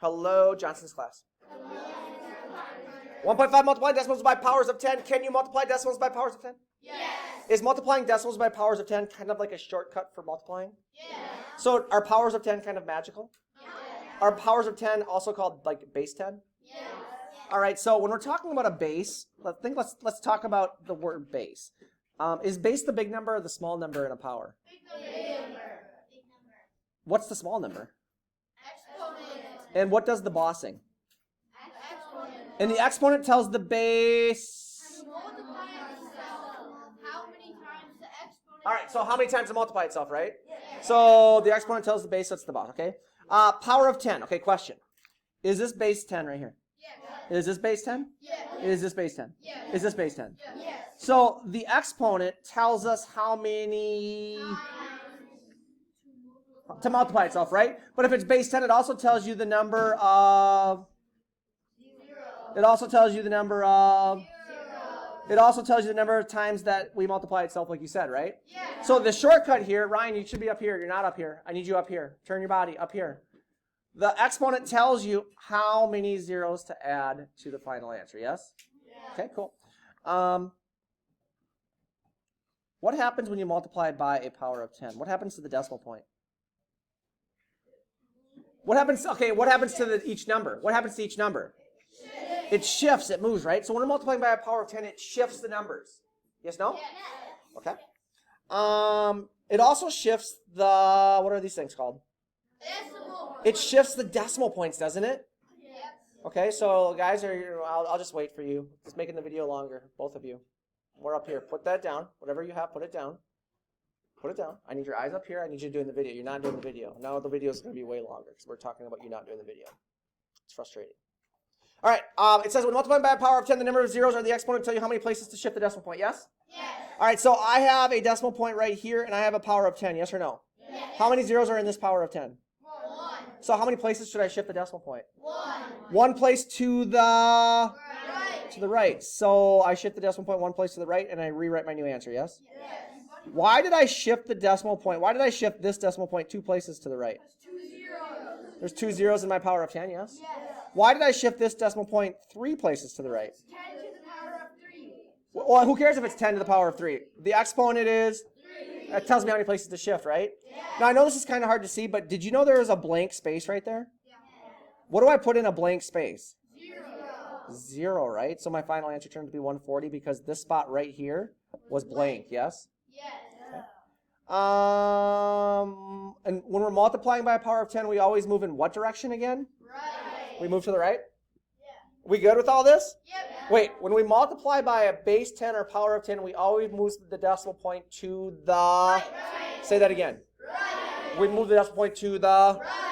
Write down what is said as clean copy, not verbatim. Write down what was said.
Hello, Johnson's class. 1.5 multiplying decimals by powers of 10. Can you multiply decimals by powers of 10? Yes. Is multiplying decimals by powers of 10 kind of like a shortcut for multiplying? Yes. So are powers of 10 kind of magical? Yes. Are powers of 10 also called like base 10? Yes. All right, so when we're talking about a base, let's talk about the word base. Is base the big number or the small number in a power? Big number. What's the small number? Exponent. And what does the bossing? Exponent. And the exponent tells the base. Multiply itself. How many times the exponent? All right, so how many times it multiply itself, right? Yes. So the exponent tells the base, so it's the boss, okay? Power of 10, okay, question. Is this base 10 right here? Yes. Is this base 10? Yes. Is this base 10? Yes. Is this base 10? Yes. So the exponent tells us how many to multiply itself, right? But if it's base 10, it also tells you the number of, it also tells you the number of, it also tells you the number of times that we multiply itself, like you said, right? Yes. So the shortcut here, Ryan, you should be up here. You're not up here. I need you up here. Turn your body up here. The exponent tells you how many zeros to add to the final answer, yes? Okay, cool. What happens when you multiply by a power of 10? What happens to the decimal point? What happens to each number? What happens to each number? It shifts, it moves, right? So when we're multiplying by a power of 10, it shifts the numbers. Yes, no? Okay. It also shifts the, what are these things called? Decimal. It shifts the decimal points, doesn't it? Yes. Okay, so guys, I'll just wait for you. Just making the video longer, both of you. We're up here. Put that down. Whatever you have, put it down. Put it down. I need your eyes up here. I need you doing the video. You're not doing the video. Now the video is going to be way longer because we're talking about you not doing the video. It's frustrating. All right, it says when multiplying by a power of 10, the number of zeros or the exponent tell you how many places to shift the decimal point, yes? Yes. All right, so I have a decimal point right here, and I have a power of 10, yes or no? Yes. How many zeros are in this power of 10? 1. So how many places should I shift the decimal point? 1. One place to the Right. to the right. So I shift the decimal point one place to the right, and I rewrite my new answer, yes? Yes. Why did I shift the decimal point? Why did I shift this decimal point 2 places to the right? 2 zeros. There's 2 zeros in my power of 10, yes? Yes. Why did I shift this decimal point 3 places to the right? 10 to the power of 3. Well, who cares if it's 10 to the power of 3? The exponent is, 3. that tells me how many places to shift, right? Yes. Now, I know this is kind of hard to see, but did you know there was a blank space right there? Yeah. What do I put in a blank space? 0. 0, right? So my final answer turned to be 140 because this spot right here was blank, yes? Yes. And when we're multiplying by a power of 10, we always move in what direction again? Right. We move to the right? Yeah. We good with all this? Yep. Wait, when we multiply by a base 10 or power of 10, we always move the decimal point to the... Right. Say that again. Right. We move the decimal point to the... Right.